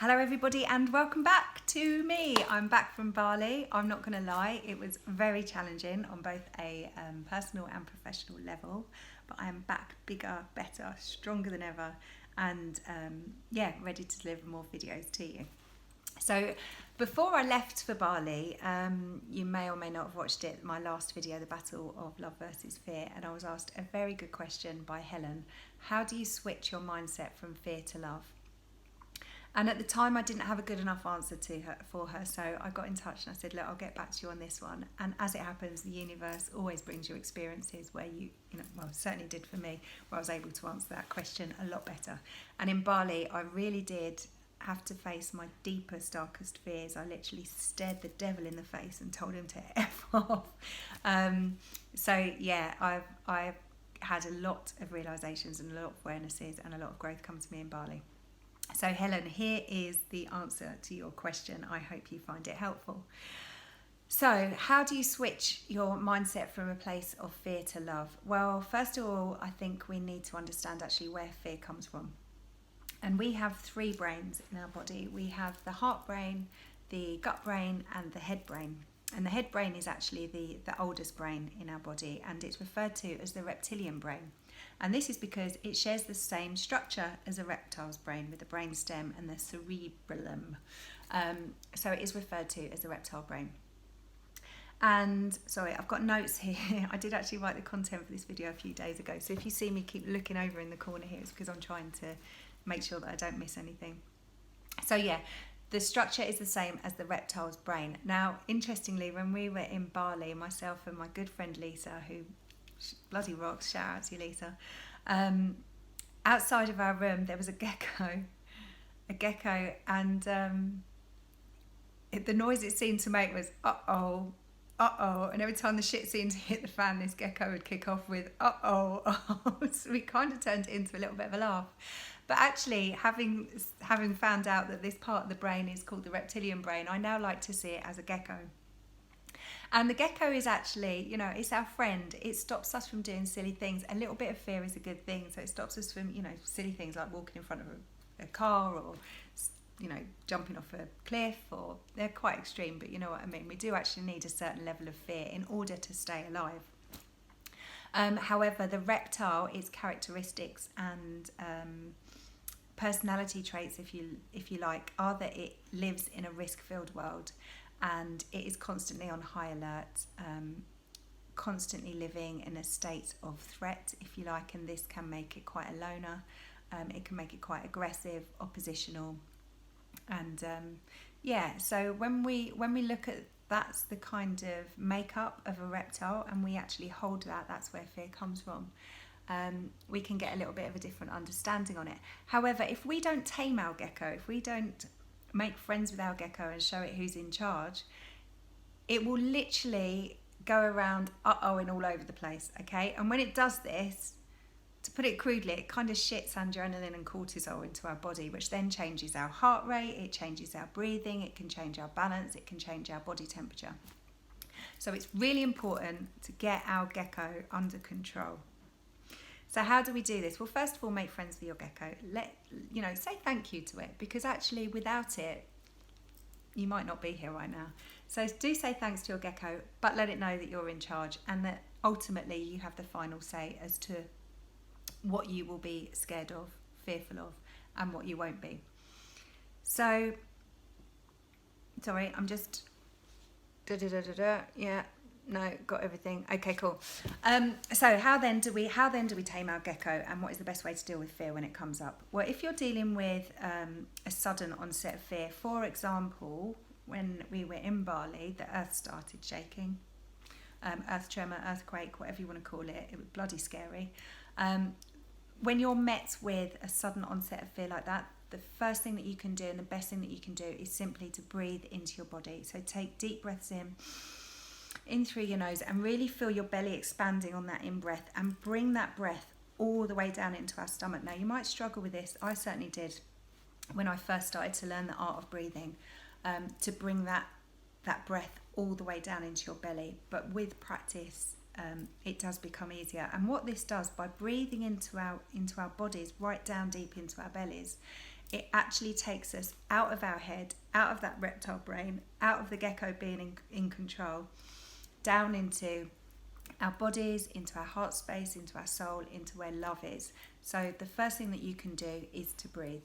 Hello everybody and welcome back to me. I'm back from Bali. I'm not going to lie, it was very challenging on both a personal and professional level, but I am back bigger, better, stronger than ever, and ready to deliver more videos to you. So before I left for Bali, you may or may not have watched it, my last video, the Battle of Love versus Fear, and I was asked a very good question by Helen. How do you switch your mindset from fear to love? And at the time I didn't have a good enough answer for her, so I got in touch and I said, look, I'll get back to you on this one. And as it happens, the universe always brings you experiences where it certainly did for me, where I was able to answer that question a lot better. And in Bali, I really did have to face my deepest, darkest fears. I literally stared the devil in the face and told him to F off. I've had a lot of realizations and a lot of awarenesses and a lot of growth come to me in Bali. So Helen, here is the answer to your question. I hope you find it helpful. So how do you switch your mindset from a place of fear to love? Well, first of all, I think we need to understand actually where fear comes from. And we have three brains in our body. We have the heart brain, the gut brain, and the head brain. And the head brain is actually the oldest brain in our body, and it's referred to as the reptilian brain. And this is because it shares the same structure as a reptile's brain with the brainstem and the cerebellum. So it is referred to as the reptile brain. And sorry, I've got notes here. I did actually write the content for this video a few days ago. So if you see me keep looking over in the corner here, it's because I'm trying to make sure that I don't miss anything. So yeah, the structure is the same as the reptile's brain. Now, interestingly, when we were in Bali, myself and my good friend Lisa, who bloody rocks, shout out to you, Lisa, outside of our room there was a gecko, and the noise it seemed to make was uh-oh, uh-oh, and every time the shit seemed to hit the fan, this gecko would kick off with uh-oh, uh-oh. So we kind of turned it into a little bit of a laugh. But actually, having found out that this part of the brain is called the reptilian brain, I now like to see it as a gecko. And the gecko is actually, it's our friend. It stops us from doing silly things. A little bit of fear is a good thing. So it stops us from, silly things like walking in front of a car or, jumping off a cliff, or they're quite extreme, but you know what I mean. We do actually need a certain level of fear in order to stay alive. However, the reptile, its characteristics and personality traits, if you like, are that it lives in a risk-filled world. And it is constantly on high alert, constantly living in a state of threat, if you like, and this can make it quite a loner. It can make it quite aggressive, oppositional, and so when we look at that's the kind of makeup of a reptile, and we actually hold that's where fear comes from. We can get a little bit of a different understanding on it. However, if we don't tame our gecko, if we don't make friends with our gecko and show it who's in charge, it will literally go around uh-ohing all over the place, okay? And when it does this, to put it crudely, it kind of shits adrenaline and cortisol into our body, which then changes our heart rate, it changes our breathing, it can change our balance, it can change our body temperature. So it's really important to get our gecko under control. So how do we do this? Well, first of all, make friends with your gecko. Say thank you to it, because actually without it, you might not be here right now. So do say thanks to your gecko, but let it know that you're in charge and that ultimately you have the final say as to what you will be scared of, fearful of, and what you won't be. So, sorry, I'm just, yeah. No, got everything. Okay, cool. So how then do we tame our gecko, and what is the best way to deal with fear when it comes up? Well, if you're dealing with a sudden onset of fear, for example, when we were in Bali, the earth started shaking, earth tremor, earthquake, whatever you want to call it. It was bloody scary. When you're met with a sudden onset of fear like that, the first thing that you can do and the best thing that you can do is simply to breathe into your body. So take deep breaths in through your nose, and really feel your belly expanding on that in breath, and bring that breath all the way down into our stomach. Now, you might struggle with this. I certainly did when I first started to learn the art of breathing, to bring that breath all the way down into your belly. But with practice, it does become easier. And what this does, by breathing into our bodies right down deep into our bellies, it actually takes us out of our head, out of that reptile brain, out of the gecko being in control, down into our bodies, into our heart space, into our soul, into where love is. So the first thing that you can do is to breathe.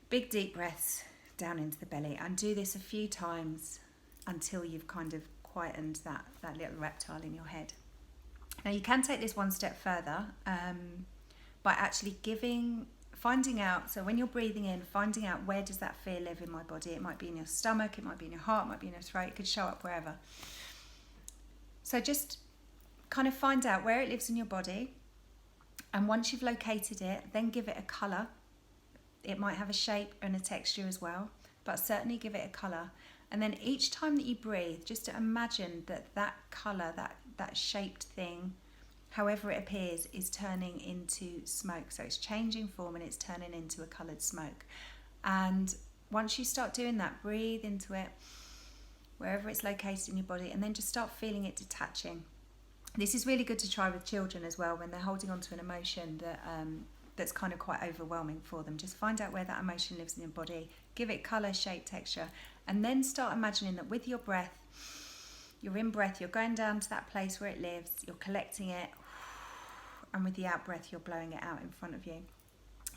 Big deep breaths down into the belly, and do this a few times until you've kind of quietened that little reptile in your head. Now you can take this one step further by actually finding out, so when you're breathing in, finding out where does that fear live in my body. It might be in your stomach, it might be in your heart, it might be in your throat, it could show up wherever. So just kind of find out where it lives in your body, and once you've located it, then give it a colour. It might have a shape and a texture as well, but certainly give it a colour. And then each time that you breathe, just to imagine that colour, that shaped thing, however it appears, is turning into smoke. So it's changing form and it's turning into a coloured smoke. And once you start doing that, breathe into it, wherever it's located in your body, and then just start feeling it detaching. This is really good to try with children as well when they're holding on to an emotion that's kind of quite overwhelming for them. Just find out where that emotion lives in your body, give it colour, shape, texture, and then start imagining that with your breath, your in-breath, you're going down to that place where it lives, you're collecting it, and with the out-breath, you're blowing it out in front of you.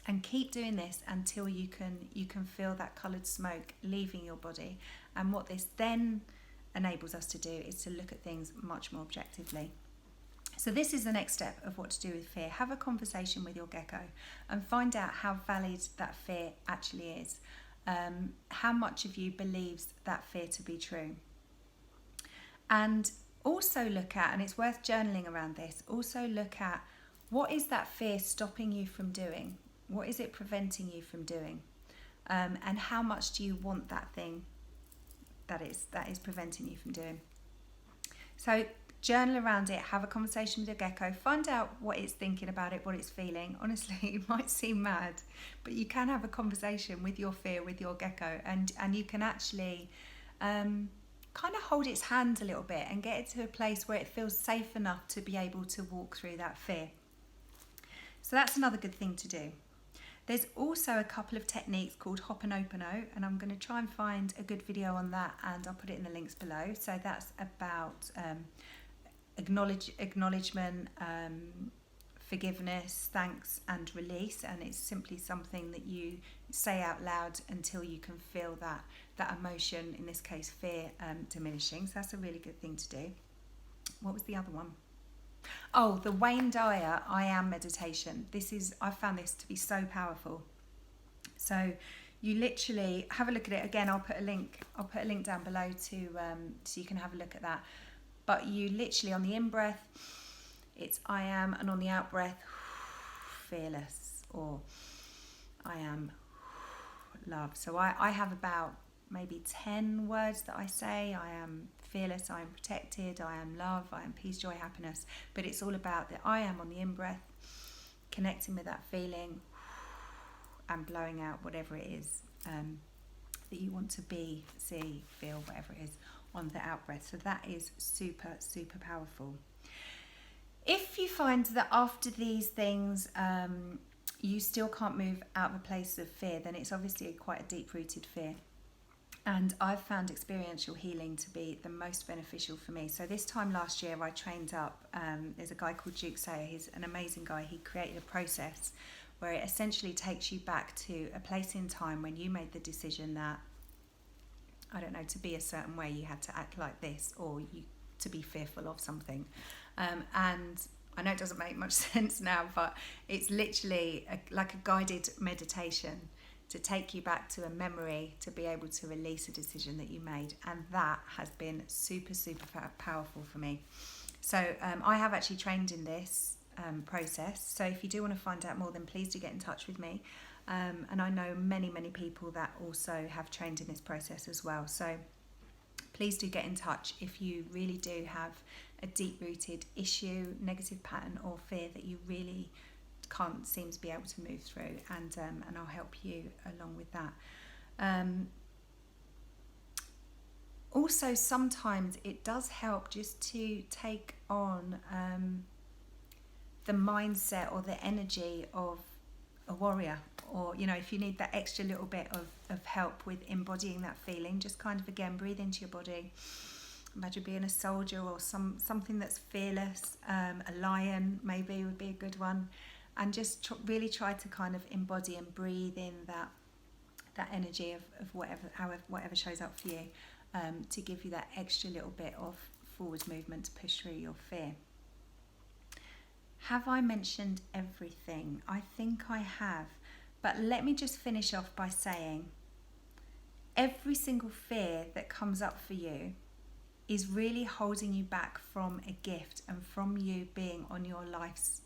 And keep doing this until you can feel that coloured smoke leaving your body. And what this then enables us to do is to look at things much more objectively. So this is the next step of what to do with fear. Have a conversation with your gecko and find out how valid that fear actually is. How much of you believes that fear to be true. And also look at, and it's worth journaling around this, also look at what is that fear stopping you from doing? What is it preventing you from doing? And how much do you want that thing that is preventing you from doing? So journal around it, have a conversation with your gecko, find out what it's thinking about it, what it's feeling. Honestly, it might seem mad, but you can have a conversation with your fear, with your gecko, and you can actually kind of hold its hand a little bit and get it to a place where it feels safe enough to be able to walk through that fear. So that's another good thing to do. There's also a couple of techniques called Ho'oponopono, and I'm going to try and find a good video on that, and I'll put it in the links below. So that's about acknowledgement, forgiveness, thanks, and release, and it's simply something that you say out loud until you can feel that emotion, in this case fear, diminishing. So that's a really good thing to do. What was the other one? Oh, the Wayne Dyer I Am meditation. I found this to be so powerful. So you literally have a look at it. Again, I'll put a link down below to so you can have a look at that. But you literally, on the in-breath, it's I am, and on the out-breath, fearless, or I am love. So I have about maybe 10 words that I say. I am fearless, I am protected, I am love, I am peace, joy, happiness. But it's all about the I am on the in-breath, connecting with that feeling, and blowing out whatever it is that you want to be, see, feel, whatever it is, on the out-breath. So that is super, super powerful. If you find that after these things you still can't move out of a place of fear, then it's obviously quite a deep-rooted fear. And I've found experiential healing to be the most beneficial for me. So this time last year I trained up, there's a guy called Gecko, he's an amazing guy. He created a process where it essentially takes you back to a place in time when you made the decision that, I don't know, to be a certain way you had to act like this, or to be fearful of something. And I know it doesn't make much sense now, but it's literally like a guided meditation to take you back to a memory to be able to release a decision that you made. And that has been super, super powerful for me. So I have actually trained in this process. So if you do want to find out more, then please do get in touch with me. And I know many, many people that also have trained in this process as well. So please do get in touch if you really do have a deep-rooted issue, negative pattern, or fear that you really can't seem to be able to move through, and I'll help you along with that. Also, sometimes it does help just to take on the mindset or the energy of a warrior, or if you need that extra little bit of help with embodying that feeling, just kind of again breathe into your body. Imagine being a soldier or something that's fearless. A lion maybe would be a good one, and just really try to kind of embody and breathe in that energy of whatever shows up for you, to give you that extra little bit of forward movement to push through your fear. Have I mentioned everything? I think I have, but let me just finish off by saying every single fear that comes up for you is really holding you back from a gift and from you being on your life's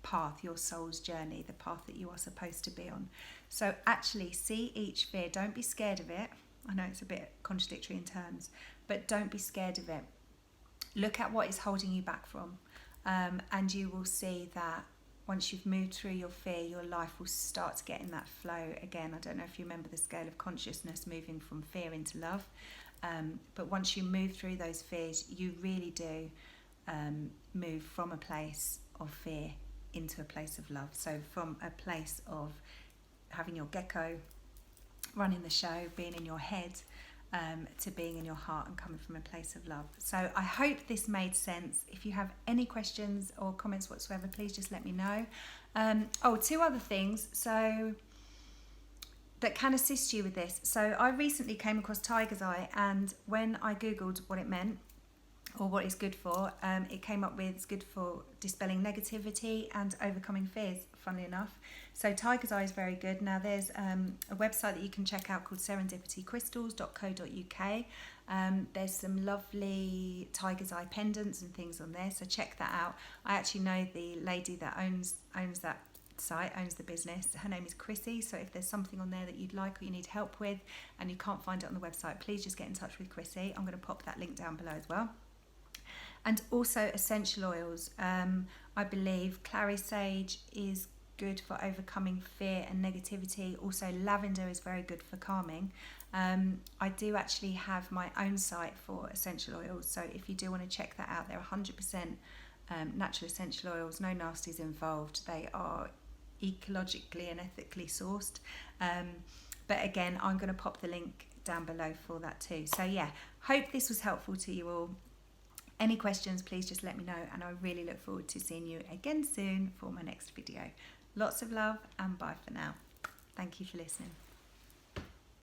path, your soul's journey, the path that you are supposed to be on. So actually see each fear, don't be scared of it. I know it's a bit contradictory in terms, but don't be scared of it. Look at what is holding you back from, and you will see that once you've moved through your fear, your life will start to get in that flow again. I don't know if you remember the scale of consciousness moving from fear into love, but once you move through those fears, you really do move from a place of fear into a place of love. So from a place of having your Gecko running the show, being in your head, to being in your heart and coming from a place of love. So I hope this made sense. If you have any questions or comments whatsoever, please just let me know. Two other things that can assist you with this. So I recently came across Tiger's Eye, and when I googled what it meant or what it's good for, it came up with it's good for dispelling negativity and overcoming fears, funnily enough. So Tiger's Eye is very good. Now there's a website that you can check out called serendipitycrystals.co.uk. There's some lovely Tiger's Eye pendants and things on there, so check that out. I actually know the lady that owns that site, owns the business. Her name is Krissy, so if there's something on there that you'd like or you need help with and you can't find it on the website, please just get in touch with Krissy. I'm going to pop that link down below as well. And also essential oils. I believe Clary sage is good for overcoming fear and negativity. Also lavender is very good for calming. I do actually have my own site for essential oils, so if you do want to check that out, they're 100% natural essential oils, no nasties involved. They are ecologically and ethically sourced. But again, I'm going to pop the link down below for that too. So yeah, hope this was helpful to you all. Any questions, please just let me know, and I really look forward to seeing you again soon for my next video. Lots of love and bye for now. Thank you for listening.